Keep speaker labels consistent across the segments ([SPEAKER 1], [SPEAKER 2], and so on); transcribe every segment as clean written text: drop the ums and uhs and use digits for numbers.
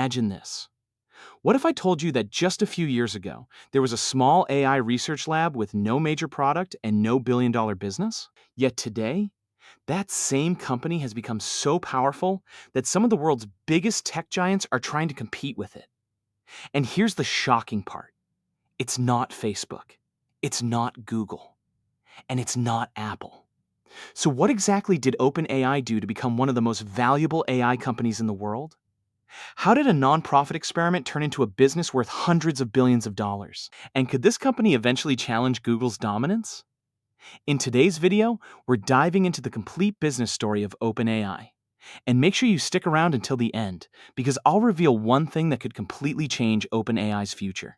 [SPEAKER 1] Imagine this. What if I told you that just a few years ago, there was a small AI research lab with no major product and no billion-dollar business? Yet today, that same company has become so powerful that some of the world's biggest tech giants are trying to compete with it. And here's the shocking part. It's not Facebook. It's not Google. And it's not Apple. So what exactly did OpenAI do to become one of the most valuable AI companies in the world? How did a nonprofit experiment turn into a business worth hundreds of billions of dollars? And could this company eventually challenge Google's dominance? In today's video, we're diving into the complete business story of OpenAI. And make sure you stick around until the end, because I'll reveal one thing that could completely change OpenAI's future.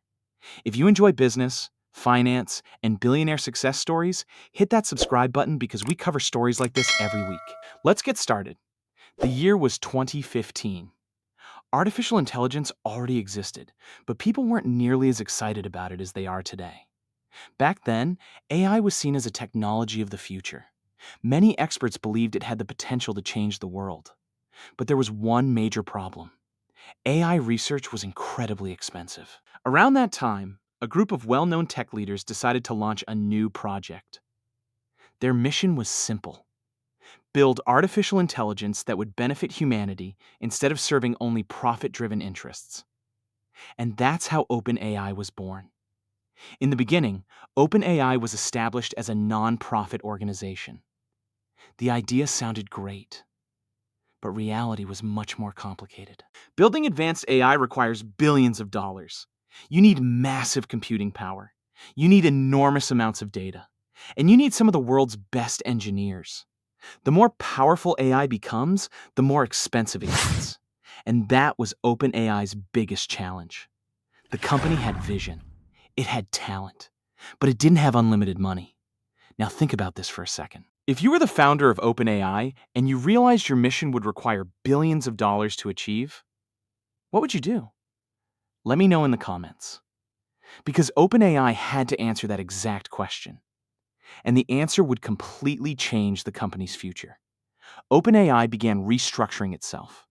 [SPEAKER 1] If you enjoy business, finance, and billionaire success stories, hit that subscribe button because we cover stories like this every week. Let's get started. The year was 2015. Artificial intelligence already existed, but people weren't nearly as excited about it as they are today. Back then, AI was seen as a technology of the future. Many experts believed it had the potential to change the world. But there was one major problem. AI research was incredibly expensive. Around that time, a group of well-known tech leaders decided to launch a new project. Their mission was simple: build artificial intelligence that would benefit humanity instead of serving only profit-driven interests. And that's how OpenAI was born. In the beginning, OpenAI was established as a non-profit organization. The idea sounded great, but reality was much more complicated. Building advanced AI requires billions of dollars. You need massive computing power. You need enormous amounts of data. And you need some of the world's best engineers. The more powerful AI becomes, the more expensive it gets. And that was OpenAI's biggest challenge. The company had vision. It had talent. But it didn't have unlimited money. Now think about this for a second. If you were the founder of OpenAI and you realized your mission would require billions of dollars to achieve, what would you do? Let me know in the comments. Because OpenAI had to answer that exact question. And the answer would completely change the company's future. OpenAI began restructuring itself.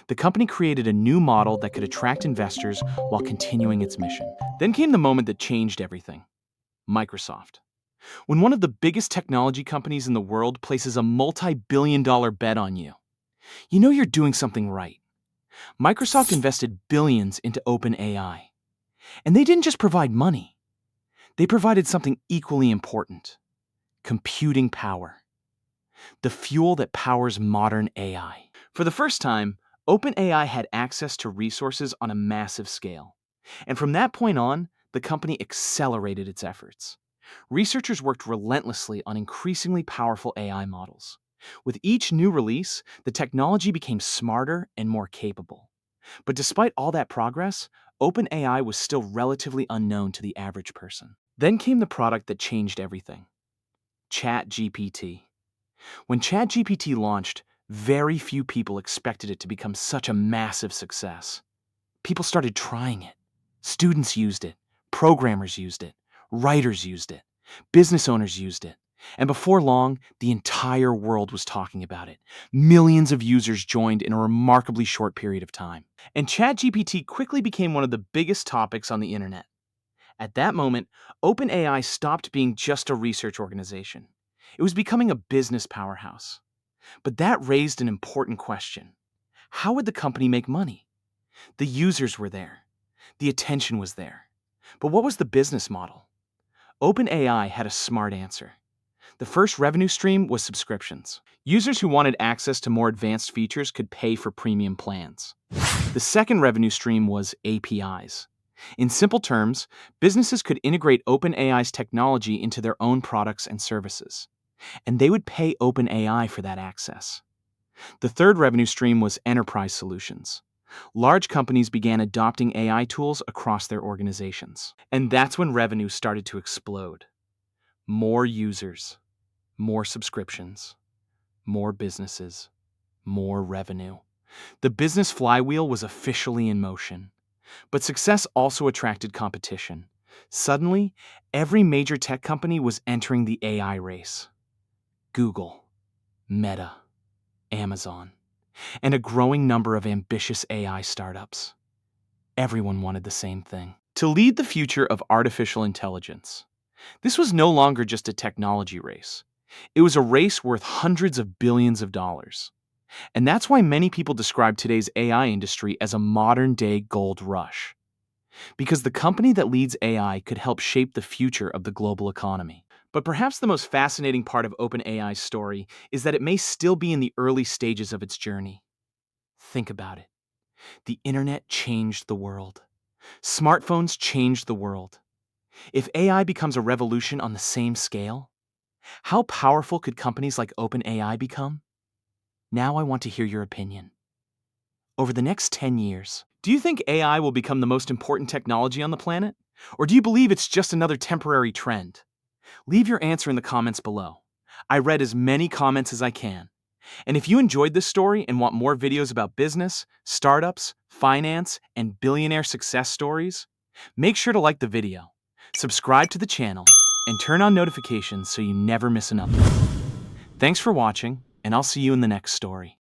[SPEAKER 1] The company created a new model that could attract investors while continuing its mission. Then came the moment that changed everything: Microsoft. When one of the biggest technology companies in the world places a multi-billion-dollar bet on you, you know you're doing something right. Microsoft invested billions into OpenAI. And they didn't just provide money. They provided something equally important: computing power. The fuel that powers modern AI. For the first time, OpenAI had access to resources on a massive scale. And from that point on, the company accelerated its efforts. Researchers worked relentlessly on increasingly powerful AI models. With each new release, the technology became smarter and more capable. But despite all that progress, OpenAI was still relatively unknown to the average person. Then came the product that changed everything: ChatGPT. When ChatGPT launched, very few people expected it to become such a massive success. People started trying it. Students used it. Programmers used it. Writers used it. Business owners used it. And before long, the entire world was talking about it. Millions of users joined in a remarkably short period of time. And ChatGPT quickly became one of the biggest topics on the internet. At that moment, OpenAI stopped being just a research organization. It was becoming a business powerhouse. But that raised an important question. How would the company make money? The users were there. The attention was there. But what was the business model? OpenAI had a smart answer. The first revenue stream was subscriptions. Users who wanted access to more advanced features could pay for premium plans. The second revenue stream was APIs. In simple terms, businesses could integrate OpenAI's technology into their own products and services. And they would pay OpenAI for that access. The third revenue stream was enterprise solutions. Large companies began adopting AI tools across their organizations. And that's when revenue started to explode. More users, more subscriptions, more businesses, more revenue. The business flywheel was officially in motion. But success also attracted competition. Suddenly, every major tech company was entering the AI race. Google, Meta, Amazon, and a growing number of ambitious AI startups. Everyone wanted the same thing: to lead the future of artificial intelligence. This was no longer just a technology race. It was a race worth hundreds of billions of dollars. And that's why many people describe today's AI industry as a modern-day gold rush. Because the company that leads AI could help shape the future of the global economy. But perhaps the most fascinating part of OpenAI's story is that it may still be in the early stages of its journey. Think about it. The internet changed the world. Smartphones changed the world. If AI becomes a revolution on the same scale, how powerful could companies like OpenAI become? Now I want to hear your opinion. Over the next 10 years, do you think AI will become the most important technology on the planet? Or do you believe it's just another temporary trend? Leave your answer in the comments below. I read as many comments as I can. And if you enjoyed this story and want more videos about business, startups, finance, and billionaire success stories, make sure to like the video, subscribe to the channel, and turn on notifications so you never miss an upload. Thanks for watching, and I'll see you in the next story.